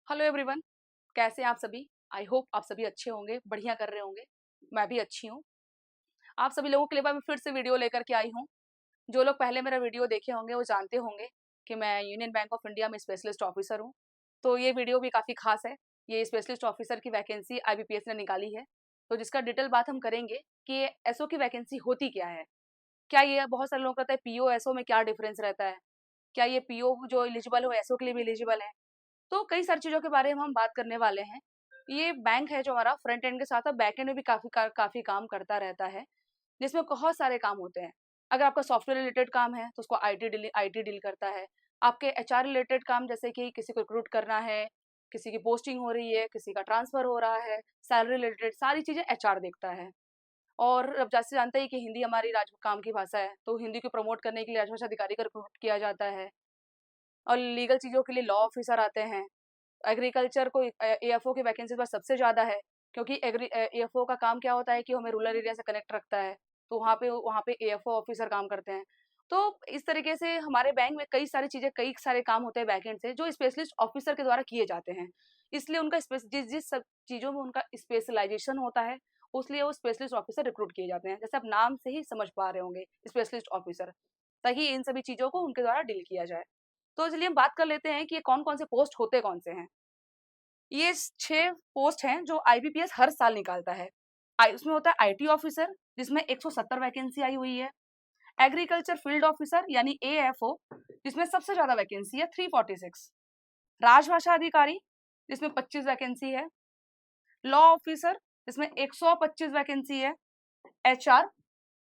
Hello everyone. कैसे हैं आप सभी? आई होप आप सभी अच्छे होंगे, बढ़िया कर रहे होंगे। मैं भी अच्छी हूँ। आप सभी लोगों के लिए मैं फिर से वीडियो लेकर के आई हूँ। जो लोग पहले मेरा वीडियो देखे होंगे वो जानते होंगे कि मैं यूनियन बैंक ऑफ इंडिया में स्पेशलिस्ट ऑफिसर हूँ। तो ये वीडियो भी काफ़ी खास है। ये स्पेशलिस्ट ऑफिसर की वैकेंसी आईबीपीएस ने निकाली है। तो जिसका डिटेल बात हम करेंगे कि एसओ की वैकेंसी होती क्या है। क्या ये बहुत सारे लोगों को पता है पीओ एसओ में क्या डिफरेंस रहता है। क्या ये पीओ जो एलिजिबल हो एसओ के लिए भी एलिजिबल है। तो कई सारी चीज़ों के बारे में हम बात करने वाले हैं। ये बैंक है जो हमारा फ्रंट एंड के साथ-साथ बैक एंड में भी काफ़ी काम करता रहता है, जिसमें बहुत सारे काम होते हैं। अगर आपका सॉफ्टवेयर रिलेटेड काम है, तो उसको आईटी डील करता है। आपके एचआर रिलेटेड काम जैसे कि किसी को रिक्रूट करना है, किसी की पोस्टिंग हो रही है, किसी का ट्रांसफ़र हो रहा है, सैलरी रिलेटेड सारी चीज़ें एचआर देखता है। और अब जैसे जानते हैं कि हिंदी हमारी राज काम की भाषा है, तो हिंदी को प्रमोट करने के लिए राजभाषा अधिकारी का रिक्रूट किया जाता है। और लीगल चीज़ों के लिए लॉ ऑफिसर आते हैं। एग्रीकल्चर को एएफओ की वैकेंसी पर सबसे ज़्यादा है, क्योंकि एएफओ का काम क्या होता है कि हमें रूरल एरिया से कनेक्ट रखता है। तो वहाँ पे एएफओ ऑफिसर काम करते हैं। तो इस तरीके से हमारे बैंक में कई सारी चीज़ें, कई सारे काम होते हैं बैकएंड से जो स्पेशलिस्ट ऑफिसर के द्वारा किए जाते हैं। इसलिए उनका जिस जिस सब चीज़ों में उनका स्पेशलाइजेशन होता है, उसलिए वो स्पेशलिस्ट ऑफिसर रिक्रूट किए जाते हैं। जैसे आप नाम से ही समझ पा रहे होंगे स्पेशलिस्ट ऑफिसर, ताकि इन सभी चीज़ों को उनके द्वारा डील किया जाए। तो चलिए हम बात कर लेते हैं कि ये कौन-कौन से पोस्ट होते कौन से हैं। ये 6 पोस्ट हैं जो आईबीपीएस हर साल निकालता है। उसमें होता है आईटी ऑफिसर जिसमें 170 वैकेंसी आई हुई है। एग्रीकल्चर फील्ड ऑफिसर यानी एएफओ जिसमें सबसे ज़्यादा वैकेंसी है 346। राजभाषा अधिकारी जिसमें 25 वैकेंसी है। लॉ ऑफिसर जिसमें 125 वैकेंसी है। एचआर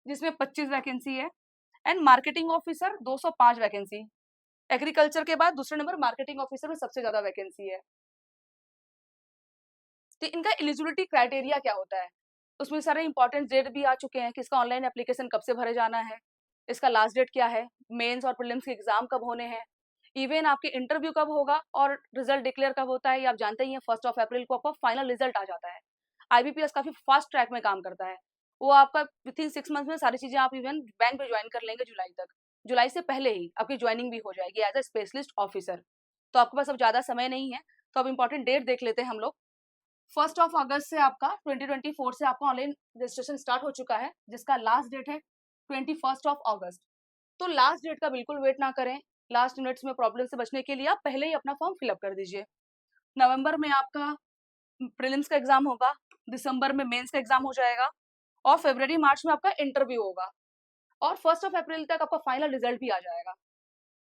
जिसमें 25 वैकेंसी है। And marketing officer 205 vacancy. Agriculture के बाद दूसरे नंबर मार्केटिंग ऑफिसर में सबसे ज़्यादा वैकेंसी है। तो इनका एलिजिबिलिटी क्राइटेरिया क्या होता है? उसमें सारे इंपॉर्टेंट डेट भी आ चुके हैं कि इसका ऑनलाइन एप्लीकेशन कब से भरे जाना है, इसका लास्ट डेट क्या है, मेंस और प्रीलिम्स के एग्जाम कब होने हैं, इवन आपके इंटरव्यू कब होगा और रिजल्ट डिक्लेयर कब होता है। ये आप जानते ही हैं 1 अप्रैल को आपका फाइनल रिजल्ट आ जाता है। आईबीपीएस काफ़ी फास्ट ट्रैक में काम करता है। वो आपका विथिन 6 मंथ में सारी चीज़ें आप इवन बैंक में जॉइन कर लेंगे जुलाई तक। जुलाई से पहले ही आपकी जॉइनिंग भी हो जाएगी एज़ अ स्पेशलिस्ट ऑफिसर। तो आपके पास अब ज़्यादा समय नहीं है, तो अब इंपॉर्टेंट डेट देख लेते हैं हम लोग। 1 अगस्त से आपका 2024 से आपका ऑनलाइन रजिस्ट्रेशन स्टार्ट हो चुका है, जिसका लास्ट डेट है 21 अगस्त। तो लास्ट डेट का बिल्कुल वेट ना करें। लास्ट मिनट्स में प्रॉब्लम से बचने के लिए आप पहले ही अपना फॉर्म फिलअप कर दीजिए। नवंबर में आपका प्रीलिम्स का एग्जाम होगा, दिसंबर में मेंस का एग्जाम हो जाएगा और फरवरी मार्च में आपका इंटरव्यू होगा और 1 अप्रैल तक आपका फाइनल रिजल्ट भी आ जाएगा।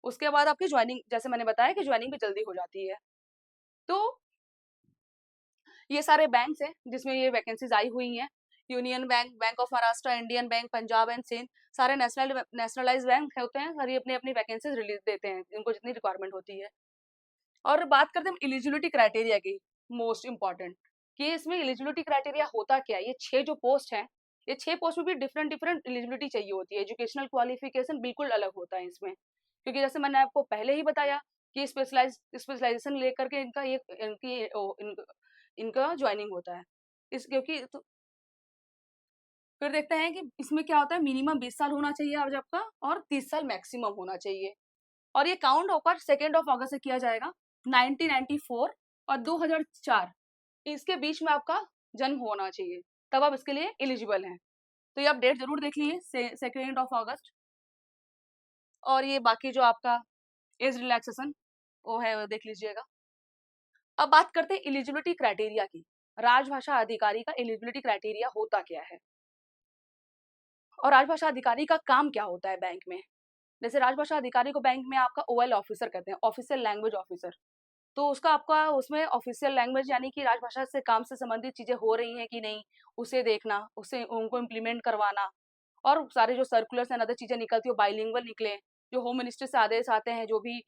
उसके बाद आपकी ज्वाइनिंग, जैसे मैंने बताया कि ज्वाइनिंग भी जल्दी हो जाती है। तो ये सारे बैंक्स हैं जिसमें ये वैकेंसीज आई हुई हैं। Union Bank, Bank of Maharashtra, Indian Bank, Punjab and Sindh, सारे नेशनलाइज्ड बैंक होते हैं और ये अपनी वैकेंसीज रिलीज देते हैं इनको जितनी रिक्वायरमेंट होती है। और बात करते हैं एलिजिबिलिटी क्राइटेरिया की, मोस्ट इंपॉर्टेंट, कि इसमें एलिजिबिलिटी क्राइटेरिया होता क्या है। ये 6 जो पोस्ट हैं, ये 6 पोस्ट में भी डिफरेंट डिफरेंट एलिजिबिलिटी चाहिए होती है। एजुकेशनल क्वालिफिकेशन बिल्कुल अलग होता है इसमें, क्योंकि जैसे मैंने आपको पहले ही बताया कि स्पेशलाइजेशन लेकर के इनका ज्वाइनिंग होता है। इस क्योंकि तो फिर देखते हैं कि इसमें क्या होता है। मिनिमम 20 साल होना चाहिए आज आपका और 30 साल मैक्सिमम होना चाहिए। और ये काउंट होकर 2 अगस्त से किया जाएगा। 1994 और 2004 इसके बीच में आपका जन्म होना चाहिए, तब आप इसके लिए एलिजिबल हैं। तो ये आप डेट जरूर देख लीजिए, 2 अगस्त। और ये बाकी जो आपका एज रिलैक्सेशन वो है वो देख लीजिएगा। अब बात करते हैं एलिजिबिलिटी क्राइटेरिया की। राजभाषा अधिकारी का एलिजिबिलिटी क्राइटेरिया होता क्या है और राजभाषा अधिकारी का काम क्या होता है बैंक में। जैसे राजभाषा अधिकारी को बैंक में आपका ओएल ऑफिसर कहते हैं, ऑफिशियल लैंग्वेज ऑफिसर। तो उसका आपका उसमें ऑफिशियल लैंग्वेज यानी कि राजभाषा से काम से संबंधित चीजें हो रही हैं कि नहीं, उसे देखना, उसे उनको इम्प्लीमेंट करवाना। और सारे जो सर्कुलर्स एंड अदर चीजें निकलती हो बाइलिंगुअल निकले, जो होम मिनिस्टर से आदेश आते हैं, जो भी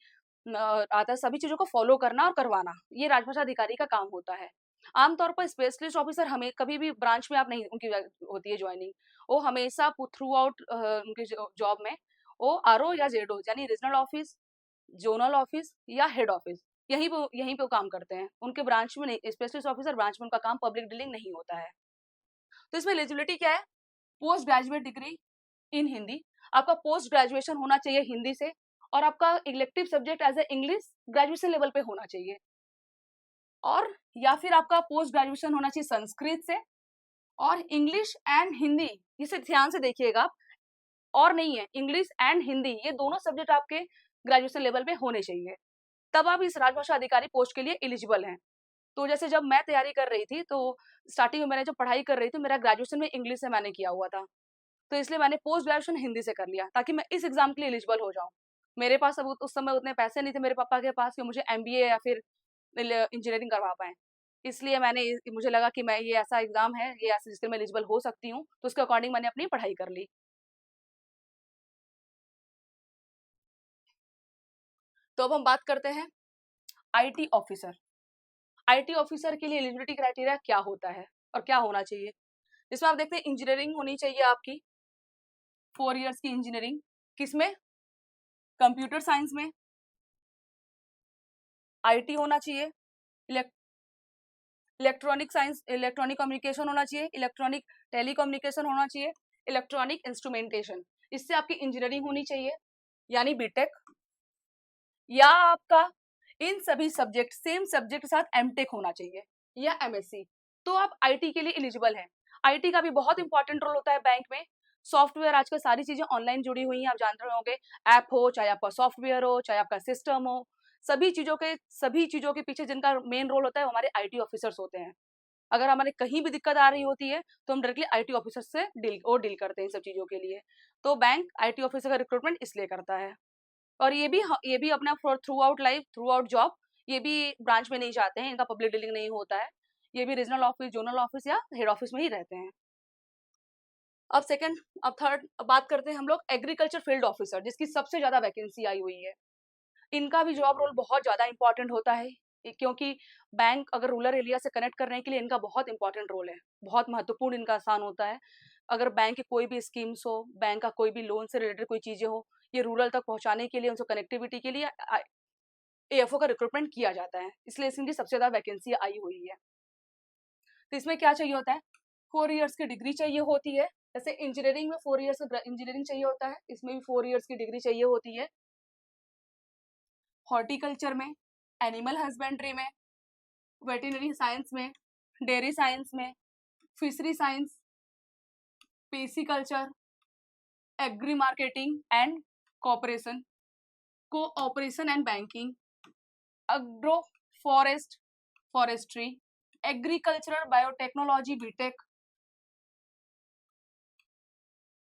आता है, सभी चीजों को फॉलो करना और करवाना, ये राजभाषा अधिकारी का काम होता है। आमतौर पर स्पेशलिस्ट ऑफिसर हमें कभी भी ब्रांच में आप नहीं उनकी होती है ज्वाइनिंग, वो हमेशा थ्रू आउट उनकी जॉब में वो आरओ या जेडो यानी रीजनल ऑफिस, जोनल ऑफिस या हेड ऑफिस, यहीं पे वो काम करते हैं। उनके ब्रांच में नहीं, स्पेशलिस्ट ऑफिसर ब्रांच में उनका काम पब्लिक डीलिंग नहीं होता है। तो इसमें एलिजिबिलिटी क्या है? Post graduate degree in Hindi, आपका पोस्ट ग्रेजुएशन होना चाहिए हिंदी से और आपका elective subject as a English graduation level पे होना चाहिए। और या फिर आपका पोस्ट ग्रेजुएशन होना चाहिए संस्कृत से, और इंग्लिश एंड हिंदी, इसे ध्यान से देखिएगा आप, और नहीं है, इंग्लिश एंड हिंदी ये दोनों सब्जेक्ट आपके ग्रेजुएशन लेवल पे होने चाहिए, तब आप इस राजभाषा अधिकारी पोस्ट के लिए एलिजिबल हैं। तो जैसे जब मैं तैयारी कर रही थी, तो स्टार्टिंग में मैंने जब पढ़ाई कर रही थी, मेरा ग्रेजुएशन में इंग्लिश से मैंने किया हुआ था, तो इसलिए मैंने पोस्ट ग्रेजुएशन हिंदी से कर लिया ताकि मैं इस एग्जाम के लिए एलिजिबल हो जाऊं। मेरे पास अब उस समय उतने पैसे नहीं थे मेरे पापा के पास कि मुझे एमबीए या फिर इंजीनियरिंग करवा पाए, इसलिए मुझे लगा कि मैं ये ऐसा एग्जाम है, ये ऐसे जिसके मैं एलिजिबल हो सकती हूँ, तो उसके अकॉर्डिंग मैंने अपनी पढ़ाई कर ली। तो अब हम बात करते हैं आईटी ऑफिसर। आईटी ऑफिसर के लिए एलिजिबिलिटी क्राइटेरिया क्या होता है और क्या होना चाहिए। इसमें आप देखते हैं इंजीनियरिंग होनी चाहिए आपकी, 4 इयर्स की इंजीनियरिंग, किसमें, कंप्यूटर साइंस में। आईटी होना चाहिए, इलेक्ट्रॉनिक साइंस, इलेक्ट्रॉनिक कम्युनिकेशन होना चाहिए, इलेक्ट्रॉनिक टेलीकम्युनिकेशन होना चाहिए, इलेक्ट्रॉनिक इंस्ट्रूमेंटेशन, इससे आपकी इंजीनियरिंग होनी चाहिए यानी बीटेक, या आपका इन सभी सब्जेक्ट सेम सब्जेक्ट के साथ एमटेक होना चाहिए या एमएससी, तो आप आईटी के लिए एलिजिबल हैं। आईटी का भी बहुत इंपॉर्टेंट रोल होता है बैंक में। सॉफ्टवेयर, आजकल सारी चीजें ऑनलाइन जुड़ी हुई हैं, आप जानते होंगे, ऐप हो चाहे आपका सॉफ्टवेयर हो चाहे आपका सिस्टम हो, सभी चीजों के पीछे जिनका मेन रोल होता है वो हमारे आईटी ऑफिसर्स होते हैं। अगर हमारे कहीं भी दिक्कत आ रही होती है तो हम डायरेक्टली आईटी ऑफिसर से डील करते हैं इन सब चीजों के लिए। तो बैंक आईटी ऑफिसर का रिक्रूटमेंट इसलिए करता है। और ये भी अपना for through out life, through out job, ये भी ब्रांच में नहीं जाते हैं, इनका पब्लिक डीलिंग नहीं होता है, ये भी रीजनल ऑफिस, जोनल ऑफिस या हेड ऑफिस में ही रहते हैं। अब थर्ड बात करते हैं हम लोग एग्रीकल्चर फील्ड ऑफिसर, जिसकी सबसे ज्यादा वैकेंसी आई हुई है। इनका भी जॉब रोल बहुत ज्यादा इंपॉर्टेंट होता है, क्योंकि बैंक अगर रूरल एरिया से कनेक्ट करने के लिए इनका बहुत इंपॉर्टेंट रोल है, बहुत महत्वपूर्ण इनका आसान होता है। अगर बैंक की कोई भी स्कीम्स हो, बैंक का कोई भी लोन से रिलेटेड कोई चीजें हो, ये रूरल तक पहुंचाने के लिए, उनको कनेक्टिविटी के लिए एएफओ का रिक्रूटमेंट किया जाता है, इसलिए इनकी सबसे ज्यादा वैकेंसी आई हुई है। तो इसमें क्या चाहिए होता है, 4 इयर्स की डिग्री चाहिए होती है, जैसे इंजीनियरिंग में 4 इयर्स का इंजीनियरिंग चाहिए होता है, इसमें भी 4 इयर्स की डिग्री चाहिए होती है। हॉर्टिकल्चर में, एनिमल हस्बेंड्री में, वेटरनरी साइंस में, डेयरी साइंस में, fishery science, pisciculture, agri marketing and cooperation, cooperation and banking, agro forest, forestry, agricultural biotechnology BTech,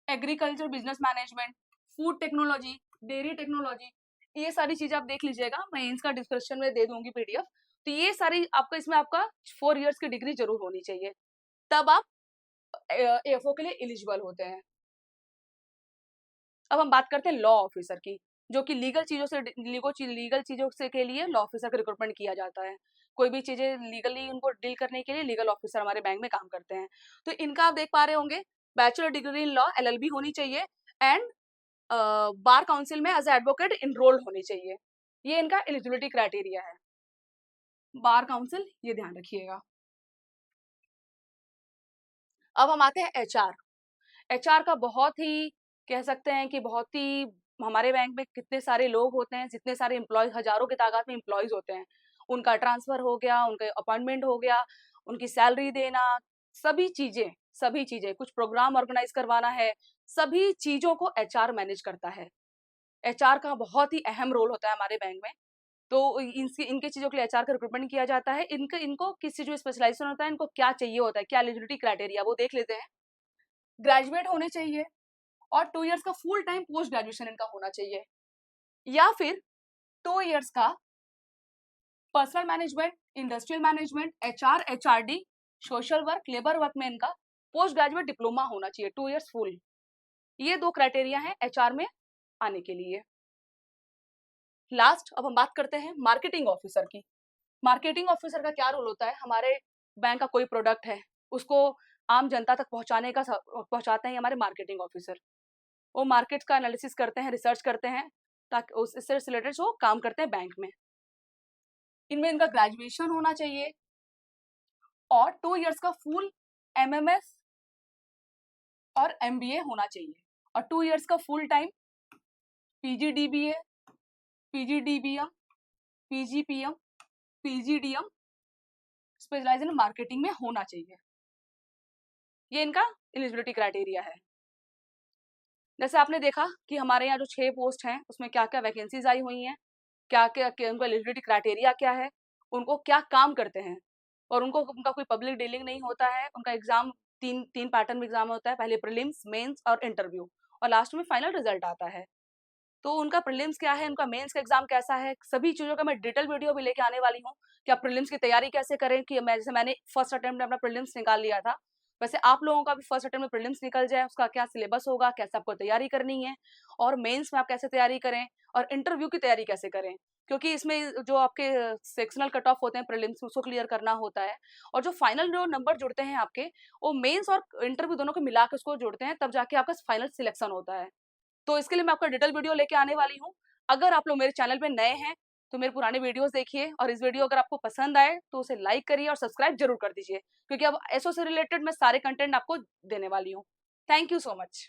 agriculture business management, food technology, dairy technology, ये सारी चीजें आप देख लीजिएगा, मैं इनका डिस्क्रिप्शन में दे दूंगी पीडीएफ। तो ये सारी आपका, इसमें आपका 4 इयर्स की डिग्री जरूर होनी चाहिए, तब आप एएफओ के लिए एलिजिबल होते हैं। अब हम बात करते हैं लॉ ऑफिसर की, जो कि लीगल चीजों से के लिए लॉ ऑफिसर का रिक्रूटमेंट किया जाता है। कोई भी चीजें लीगली उनको डील करने के लिए लीगल ऑफिसर हमारे बैंक में काम करते हैं। तो इनका आप देख पा रहे होंगे, bachelor degree in law LLB होनी चाहिए, एंड बार काउंसिल में एज एडवोकेट इनरोल्ड होनी चाहिए, ये इनका एलिजिबिलिटी क्राइटेरिया है। बार काउंसिल, ये ध्यान रखिएगा। अब हम आते हैं एचआर। एचआर का बहुत ही, कह सकते हैं कि बहुत ही, हमारे बैंक में कितने सारे लोग होते हैं, जितने सारे एम्प्लॉयज, हजारों की तादाद में एम्प्लॉयज होते हैं, उनका ट्रांसफर हो गया, उनका अपॉइंटमेंट हो गया, उनकी सैलरी देना, सभी चीजें, कुछ प्रोग्राम ऑर्गेनाइज करवाना है, सभी चीजों को एचआर मैनेज करता है। एचआर का बहुत ही अहम रोल होता है हमारे बैंक में। तो इनके चीजों के लिए एचआर का रिक्रूटमेंट किया जाता है। इनको किस चीज में स्पेशलाइजेशन होता है, इनको क्या चाहिए होता है, क्या एलिजिबिलिटी क्राइटेरिया, वो देख लेते हैं। ग्रेजुएट होने चाहिए, और 2 इयर्स का फुल टाइम पोस्ट ग्रेजुएशन इनका होना चाहिए, या फिर 2 इयर्स का personal management, industrial management, HR, HRD, social work, labour work में इनका पोस्ट ग्रेजुएट डिप्लोमा होना चाहिए, 2 इयर्स फुल। ये 2 क्राइटेरिया है एचआर में आने के लिए। लास्ट, अब हम बात करते हैं मार्केटिंग ऑफिसर की। मार्केटिंग ऑफिसर का क्या रोल होता है, हमारे बैंक का कोई प्रोडक्ट है, उसको आम जनता तक पहुंचाते हैं हमारे मार्केटिंग ऑफिसर। वो मार्केट का एनालिसिस करते हैं, रिसर्च करते हैं, ताकि उससे रिलेटेड वो काम करते हैं बैंक में। इनमें इनका ग्रेजुएशन होना चाहिए, और 2 इयर्स का फुल एमएमएस और एमबीए होना चाहिए, और 2 इयर्स का full time PGDBA, PGDBM, PGPM, PGDM, specialise in marketing में होना चाहिए। ये इनका एलिजिबिलिटी क्राइटेरिया है। जैसे आपने देखा कि हमारे यहाँ जो 6 पोस्ट हैं उसमें क्या क्या वैकेंसीज आई हुई हैं, क्या क्या उनका एलिजिबिलिटी क्राइटेरिया क्या है, उनको क्या काम करते हैं, और उनका कोई पब्लिक डीलिंग नहीं होता है। उनका एग्जाम तीन पैटर्न में एग्जाम होता है, पहले प्रीलिम्स, मेंस और इंटरव्यू, और लास्ट में फाइनल रिजल्ट आता है। तो उनका प्रीलिम्स क्या है, उनका मेंस का एग्जाम कैसा है, सभी चीज़ों का मैं डिटेल वीडियो भी लेके आने वाली हूँ कि आप प्रीलिम्स की तैयारी कैसे करें। कि मैंने फर्स्ट अटेम्प्ट में अपना प्रीलिम्स निकाल लिया था, वैसे आप लोगों का भी फर्स्ट अटेम्प्ट में प्रीलिम्स निकल जाए, उसका क्या सिलेबस होगा, कैसे आपको तैयारी करनी है, और मेंस में आप कैसे तैयारी करें, और इंटरव्यू की तैयारी कैसे करें, क्योंकि इसमें जो आपके सेक्शनल कट ऑफ होते हैं प्रीलिम्स में उसको क्लियर करना होता है, और जो फाइनल जो नंबर जुड़ते हैं आपके, वो मेंस और इंटरव्यू दोनों को मिला के उसको जोड़ते हैं, तब जाके आपका फाइनल सिलेक्शन होता है। तो इसके लिए मैं आपका डिटेल वीडियो लेके आने वाली हूँ। अगर आप लोग मेरे चैनल पे नए हैं तो मेरे पुराने वीडियोस देखिए, और इस वीडियो अगर आपको पसंद आए तो उसे लाइक करिए और सब्सक्राइब जरूर कर दीजिए, क्योंकि अब एसओ से रिलेटेड मैं सारे कंटेंट आपको देने वाली हूँ। Thank you so much.